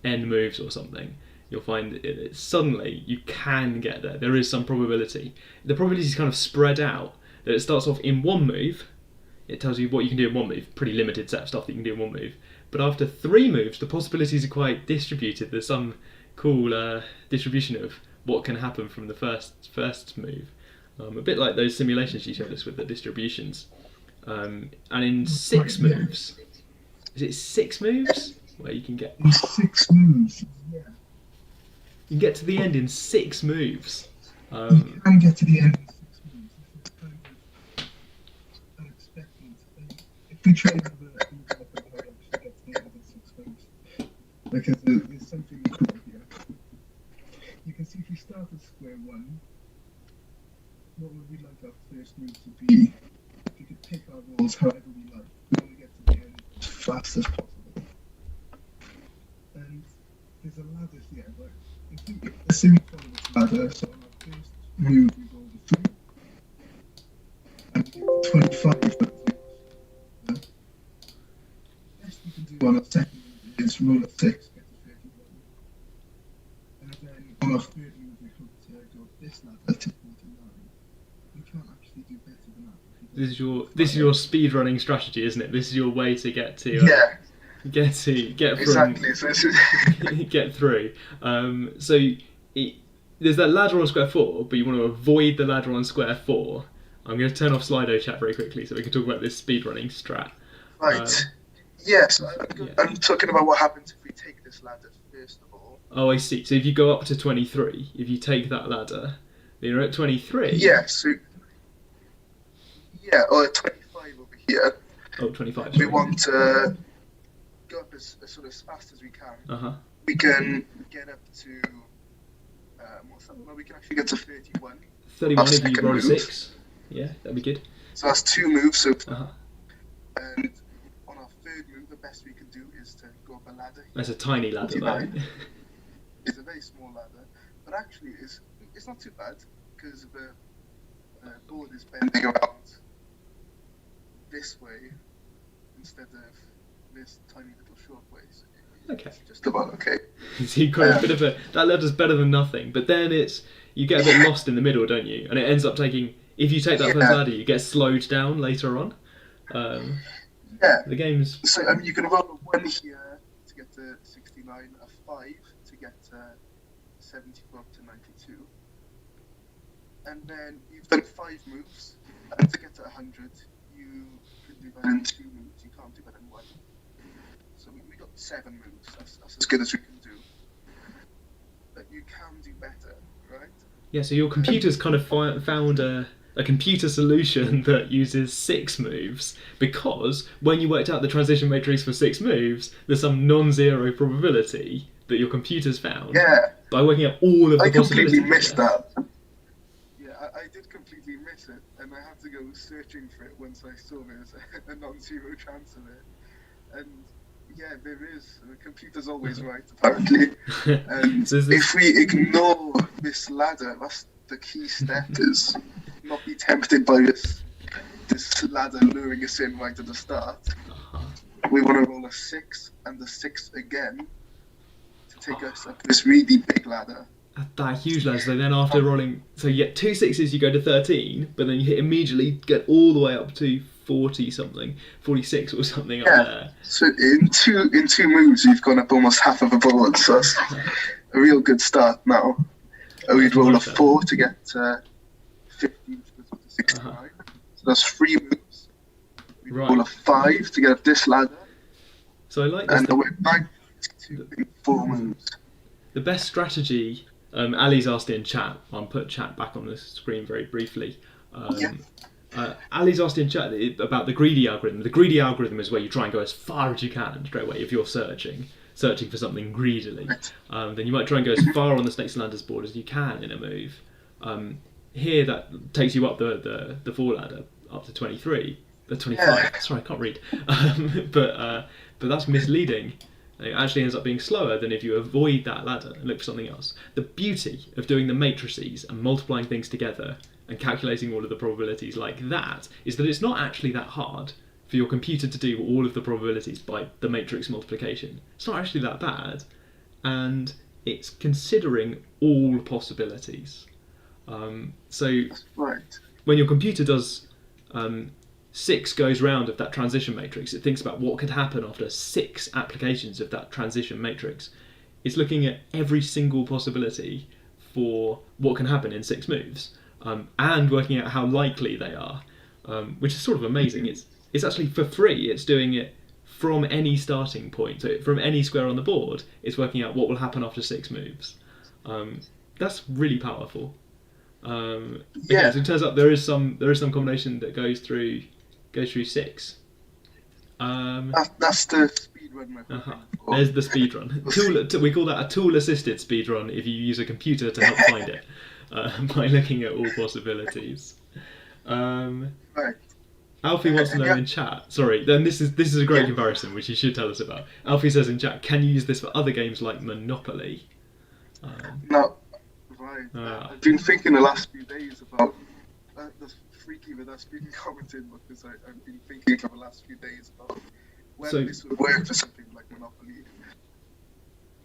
Speaker 1: n moves or something. You'll find it suddenly you can get there. There is some probability. The probability is kind of spread out. That it starts off in 1 move. It tells you what you can do in 1 move. Pretty limited set of stuff that you can do in 1 move. But after 3 moves, the possibilities are quite distributed. There's some cool distribution of what can happen from the first move. A bit like those simulations you showed us with the distributions. And in 6 moves, is it 6 moves where you can get?
Speaker 2: 6 moves. Yeah.
Speaker 1: You can get to the end in 6 moves.
Speaker 2: You can get to the end in 6 moves. This is kind of unexpected. If we try to have a look at how to actually get to the end in 6 moves, because there's something cool here. You can see if we start at square 1, what would we like our first move to be? We could pick our rolls however we like. We want to get to the end as fast as possible. And there's a ladder here, right? Let's say we follow this ladder, so on our first move we roll the 3, and we get to 25 for the 3. The best we can do on our second move is roll a 6, get to 31. And then on our third move we hope to go up this ladder to 49. We can't actually do better than that.
Speaker 1: This is your speedrunning strategy, isn't it? This is your way to get to get from
Speaker 2: exactly. So
Speaker 1: get through. There's that ladder on square 4, but you want to avoid the ladder on square 4. I'm going to turn off Slido chat very quickly so we can talk about this speedrunning strat.
Speaker 2: Right. Yes, I'm talking about what happens if we take this ladder first of all.
Speaker 1: Oh, I see. So if you go up to 23, if you take that ladder, then you're at 23.
Speaker 2: Yes. Yeah, or at 25 over here.
Speaker 1: Oh, 25.
Speaker 2: We want to go up as sort of as fast as we can. We can get up to we can actually get to 31.
Speaker 1: 31 if you roll a 6. Yeah, that'd be good.
Speaker 2: So that's 2 moves. So and on our third move, the best we can do is to go up a ladder.
Speaker 1: That's a tiny ladder, though.
Speaker 2: It's a very small ladder, but actually it's not too bad because of the board is bending around this way instead of this tiny little short way. So
Speaker 1: Okay.
Speaker 2: it's just about okay.
Speaker 1: So you've got a bit of a, that ladder's better than nothing, but then you get a bit lost in the middle, don't you? And it ends up taking, if you take that first ladder, you get slowed down later on. The game's...
Speaker 2: So you can roll a 1 here to get to 69, a 5 to get to 74 up to 92. And then you've done 5 moves, and to get to 100, you can do that in 2 moves, you can't do that in 1. So we got 7 moves, that's as good as we can do. But you can do better, right?
Speaker 1: Yeah, so your computer's kind of found a computer solution that uses 6 moves, because when you worked out the transition matrix for 6 moves, there's some non-zero probability that your computer's found by working out all of the possibilities.
Speaker 2: I completely missed that. Yeah, I did completely miss it, and I had to go searching for it once I saw there's a non-zero chance of it. And yeah, there is. The computer's always right, apparently. And if we ignore this ladder, that's the key step, is not be tempted by this ladder luring us in right at the start. We want to roll a 6 and a 6 again to take us up this really big ladder.
Speaker 1: That huge ladder. So then after rolling, so you get 2 6s, you go to 13, but then you hit immediately get all the way up to 40 something, 46 or something up there.
Speaker 2: So in two moves, you've gone up almost half of a board. So that's a real good start now. We'd roll a 4 to get 15 to 69. So that's 3 moves. We'd roll a 5 to get up this ladder.
Speaker 1: So I like this.
Speaker 2: And we're back to 4 moves.
Speaker 1: The best strategy, Ali's asked in chat, I'll put chat back on the screen very briefly. Ali's asked in chat about the greedy algorithm. The greedy algorithm is where you try and go as far as you can straight away if you're searching for something greedily. Then you might try and go as far on the snakes and ladders board as you can in a move. Here that takes you up the 4 ladder up to 23, 25. Sorry, I can't read. But that's misleading. It actually ends up being slower than if you avoid that ladder and look for something else. The beauty of doing the matrices and multiplying things together and calculating all of the probabilities like that is that it's not actually that hard for your computer to do all of the probabilities by the matrix multiplication. It's not actually that bad, and it's considering all possibilities. So when your computer does 6 goes round of that transition matrix, it thinks about what could happen after 6 applications of that transition matrix. It's looking at every single possibility for what can happen in 6 moves, and working out how likely they are, which is sort of amazing. It's actually for free. It's doing it from any starting point, so from any square on the board. It's working out what will happen after 6 moves. That's really powerful. So it turns out there is some combination that goes through 6.
Speaker 2: That's the speedrun method.
Speaker 1: There's the speedrun. We call that a tool-assisted speedrun if you use a computer to help find it by looking at all possibilities. Alfie wants to know in chat. Sorry, then this is a great comparison which you should tell us about. Alfie says in chat, can you use this for other games like Monopoly?
Speaker 2: No. Right. I've been thinking the last few days about that's freaky that that's been commented, because I've been thinking for the last few days about whether this would work for something like Monopoly.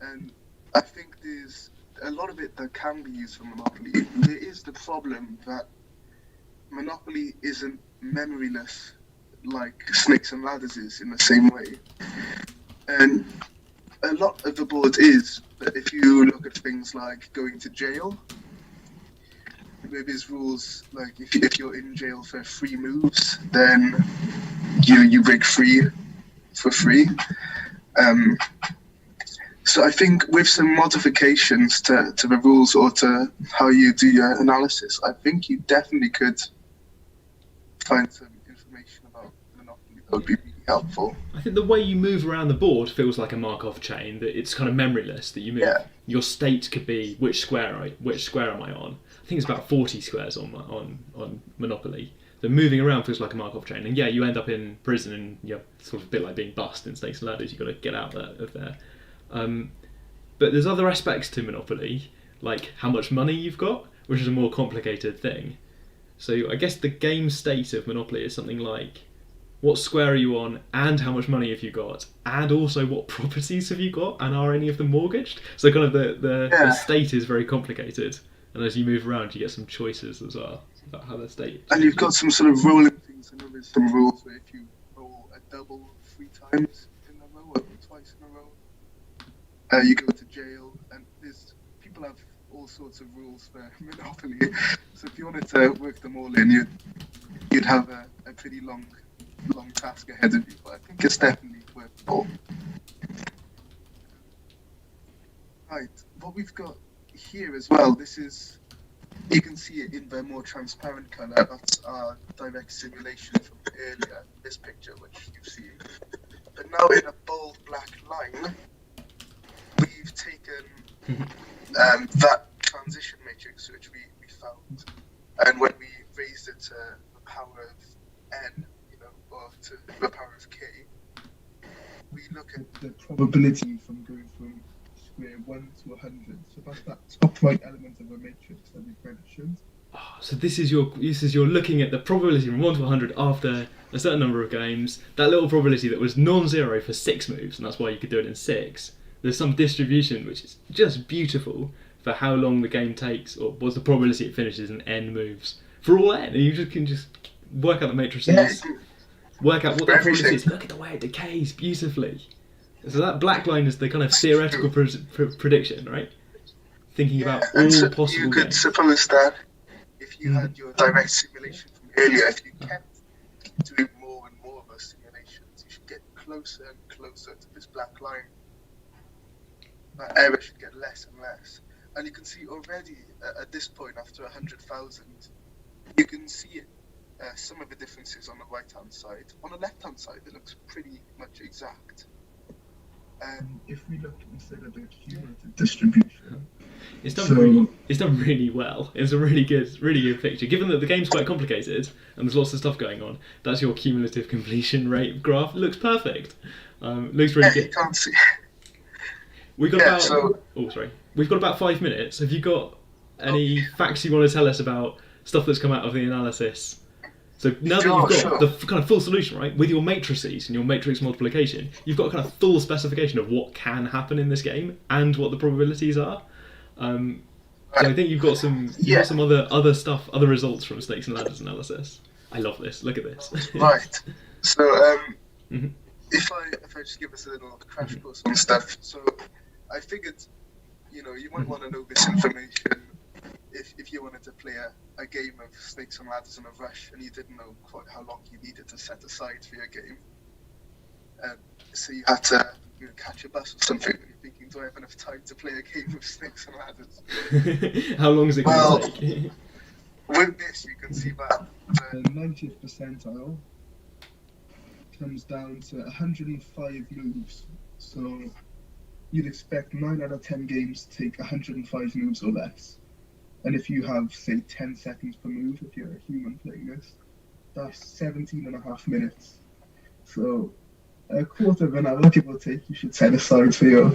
Speaker 2: And I think there's a lot of it that can be used for Monopoly. There is the problem that Monopoly isn't memoryless like Snakes and Ladders is in the same way. And a lot of the board is, but if you look at things like going to jail, with his rules, like if you're in jail for 3 moves, then you break free for free. So I think with some modifications to the rules or to how you do your analysis, I think you definitely could find some information about Monopoly that would be really helpful.
Speaker 1: I think the way you move around the board feels like a Markov chain, that it's kind of memoryless, that you move. Yeah. Your state could be which square am I on? I think it's about 40 squares on Monopoly. So moving around feels like a Markov chain, and yeah, you end up in prison, and you're sort of a bit like being bussed in Snakes and Ladders. You've got to get out of there. But there's other aspects to Monopoly, like how much money you've got, which is a more complicated thing. So I guess the game state of Monopoly is something like, what square are you on, and how much money have you got, and also what properties have you got, and are any of them mortgaged? So kind of the state is very complicated, and as you move around, you get some choices as well about how the state.
Speaker 2: And you've got some sort of rolling things. I know there's some rules where if you roll a double 3 times in a row or twice in a row, you go to jail. And people have all sorts of rules for Monopoly. So if you wanted to work them all in, you'd have a pretty long task ahead of you, but I think it's definitely workable. Right, what we've got here as well, you can see it in the more transparent colour. That's our direct simulation from earlier, this picture which you've seen. But now in a bold black line, we've taken that transition matrix which we found, and when we raised it to the power of n, or to the power of k, we look at the probability from going from square 1 to 100. So that's that top right element of a matrix that we've mentioned.
Speaker 1: So this is you're looking at the probability from 1 to 100 after a certain number of games. That little probability that was non-zero for 6 moves, and that's why you could do it in 6. There's some distribution which is just beautiful for how long the game takes, or what's the probability it finishes in n moves for all n, and you can just work out the matrices. Yeah. Work out what that probability is. Look at the way it decays beautifully. So that black line is the kind of theoretical prediction, right? Thinking about all possible
Speaker 2: you could
Speaker 1: games.
Speaker 2: Suppose that if you had your direct simulation from earlier, if you kept doing more and more of those simulations, you should get closer and closer to this black line. That error should get less and less. And you can see already at this point, after 100,000, you can see it. Some of the differences on the right-hand side. On the left-hand side, it looks pretty much exact. And if we look instead of the cumulative distribution,
Speaker 1: it's done really well. It's a really good picture. Given that the game's quite complicated and there's lots of stuff going on, that's your cumulative completion rate graph. It looks perfect. Looks really good.
Speaker 2: You can't see.
Speaker 1: We've got about 5 minutes. Have you got any facts you want to tell us about stuff that's come out of the analysis? So now that you've got the kind of full solution, right, with your matrices and your matrix multiplication, you've got a kind of full specification of what can happen in this game and what the probabilities are. So I think you've got some other stuff, other results from Snakes and Ladders analysis. I love this. Look at this.
Speaker 2: Right. So if I just give us a little crash course on stuff. So I figured, you might want to know this information if you wanted to play a game of Snakes and Ladders in a rush and you didn't know quite how long you needed to set aside for your game. So you had to catch a bus or something, and you're thinking, do I have enough time to play a game of Snakes and Ladders?
Speaker 1: How long is it going to take?
Speaker 2: With this, you can see that the 90th percentile comes down to 105 moves. So you'd expect 9 out of 10 games to take 105 moves or less. And if you have, say, 10 seconds per move, if you're a human playing this, that's 17 and a half minutes. So a quarter of an hour, give or take, you should set aside for your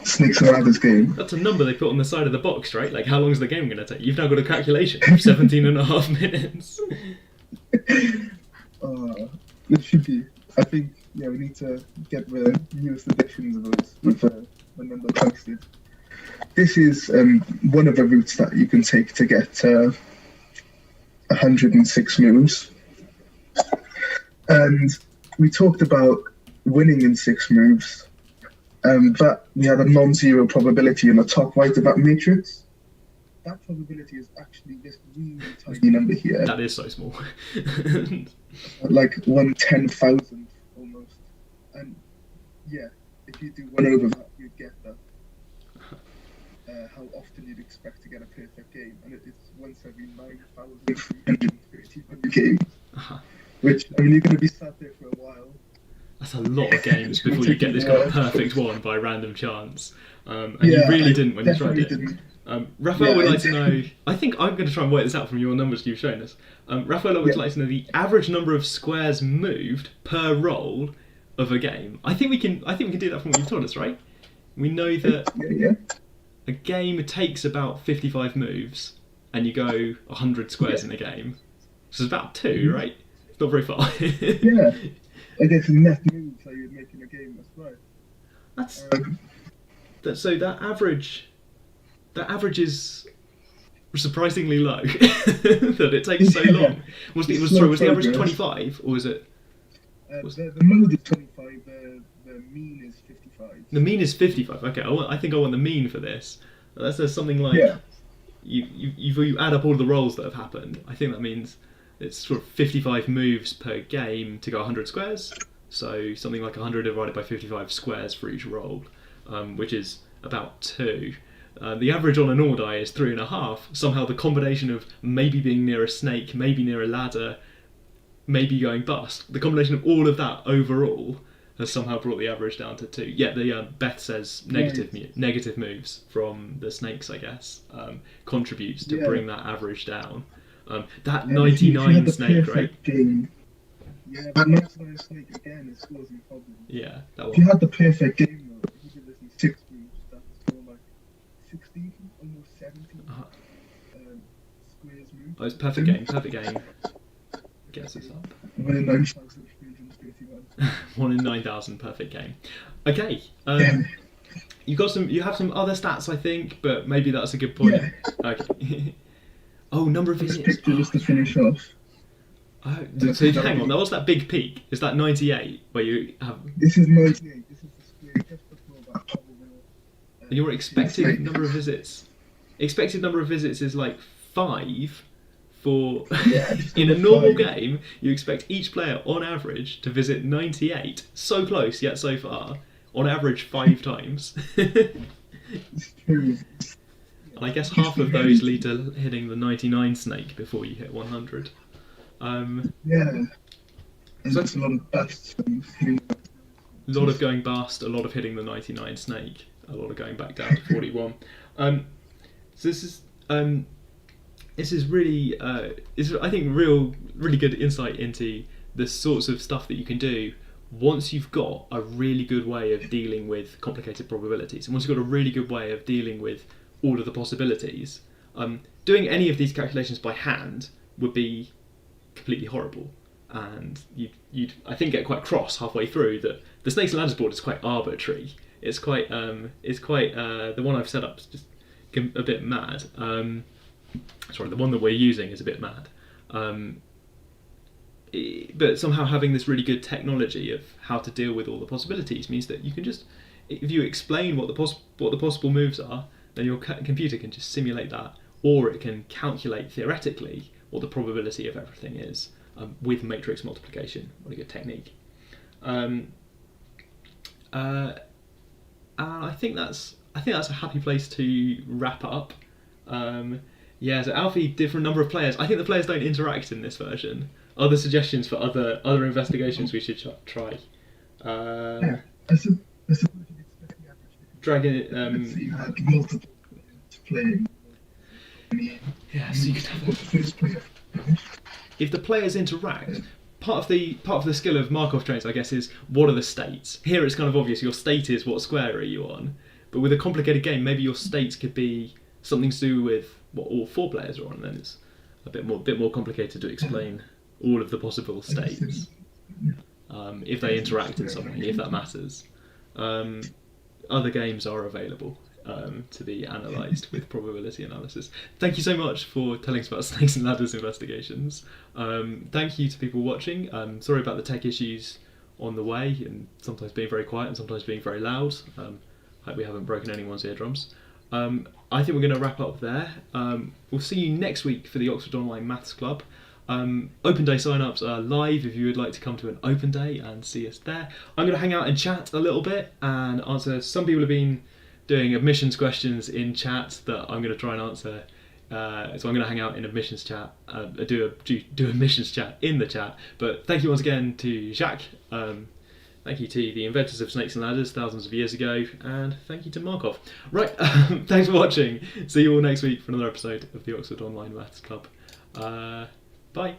Speaker 2: Snakes and Ladders game.
Speaker 1: That's a number they put on the side of the box, right? Like, how long is the game going to take? You've now got a calculation of 17 and a half minutes.
Speaker 2: It should be. I think, we need to get the newest editions of those with the number posted. This is one of the routes that you can take to get 106 moves. And we talked about winning in 6 moves, but we had a non-zero probability in the top right of that matrix. That probability is actually this really tiny number here.
Speaker 1: That is so small.
Speaker 2: Like 1/10,000 almost. And if you do 1 over that, you'd get that. How often you'd expect to get a perfect game, and it's once every 9,331 games. Which, you're going to be sat there for a while.
Speaker 1: That's a lot of games before you get this kind of perfect one by random chance. And you really didn't when you tried it. Raphael would like to know, I think I'm going to try and work this out from your numbers you've shown us. Raphael would like to know the average number of squares moved per roll of a game. I think we can do that from what you've told us, right? We know that a game takes about 55 moves, and you go 100 squares in a game, which is about 2, right? It's not very far.
Speaker 2: Yeah, I guess the net moves that you would make in a game as well.
Speaker 1: So that average is surprisingly low that it takes so long. Was the average 25 or was it?
Speaker 2: The mode is 25. The mean is 55.
Speaker 1: The mean is 55. Okay, I think I want the mean for this. That says something like you add up all the rolls that have happened. I think that means it's sort of 55 moves per game to go 100 squares. So something like 100 divided by 55 squares for each roll, which is about 2. The average on a normal die is 3.5. Somehow the combination of maybe being near a snake, maybe near a ladder, maybe going bust, the combination of all of that overall has somehow brought the average down to 2. Yeah, the Beth says negative moves from the snakes, I guess, contributes to bring that average down. That 99 snake rate.
Speaker 2: Yeah, that 99 snake again is causing problems.
Speaker 1: Yeah, that one.
Speaker 2: If you had the perfect game though, you could listen 6 moves, that's more like 60, almost 70 squares moves.
Speaker 1: Oh, it's perfect game. Guess this up.
Speaker 2: 1 in 9,331.
Speaker 1: 1 in 9,000, perfect game. Okay. You have some other stats, I think, but maybe that's a good point.
Speaker 2: Yeah.
Speaker 1: Okay. Oh, number of visits.
Speaker 2: Just to finish off.
Speaker 1: Oh, so hang on, what's that big peak? Is that 98 where you have?
Speaker 2: This is 98. This is the square just before that probable.
Speaker 1: Your expected number of visits. Expected number of visits is like 5. For in a normal game, you expect each player on average to visit 98. So close yet so far. On average, 5 times.
Speaker 2: It's true.
Speaker 1: And I guess half of those lead to hitting the 99 snake before you hit 100.
Speaker 2: And that's a lot of busts.
Speaker 1: A lot of going bust, a lot of hitting the 99 snake, a lot of going back down to 41. So this is really, I think, really good insight into the sorts of stuff that you can do once you've got a really good way of dealing with complicated probabilities, and once you've got a really good way of dealing with all of the possibilities. Doing any of these calculations by hand would be completely horrible, and you'd I think get quite cross halfway through that the snakes and ladders board is quite arbitrary. It's quite the one I've set up is just a bit mad. Sorry, the one that we're using is a bit mad. But somehow having this really good technology of how to deal with all the possibilities means that you can just, if you explain what the possible moves are, then your computer can just simulate that, or it can calculate theoretically what the probability of everything is with matrix multiplication. What a good technique. And I think that's a happy place to wrap up. So Alfie, different number of players. I think the players don't interact in this version. Other suggestions for other investigations we should try?
Speaker 2: I suppose you'd expect the average.
Speaker 1: Dragging it.
Speaker 2: So you had multiple players playing.
Speaker 1: Yeah, so you could have.
Speaker 2: First player.
Speaker 1: If the players interact, part of the skill of Markov Chains, I guess, is what are the states. Here it's kind of obvious. Your state is what square are you on, but with a complicated game, maybe your states could be something to do with what all 4 players are on, and then it's a bit more complicated to explain all of the possible states if they interact in some way, if that matters. Other games are available to be analysed with probability analysis. Thank you so much for telling us about Snakes and Ladders investigations. Thank you to people watching. Sorry about the tech issues on the way, and sometimes being very quiet and sometimes being very loud. Hope we haven't broken anyone's eardrums. I think we're going to wrap up there. We'll see you next week for the Oxford Online Maths Club. Open day sign-ups are live if you would like to come to an open day and see us there. I'm going to hang out and chat a little bit and answer. Some people have been doing admissions questions in chat that I'm going to try and answer. So I'm going to hang out in admissions chat, do admissions chat in the chat. But thank you once again to Jacques. Thank you to the inventors of Snakes and Ladders thousands of years ago, and thank you to Markov. Right, thanks for watching. See you all next week for another episode of the Oxford Online Maths Club. Bye.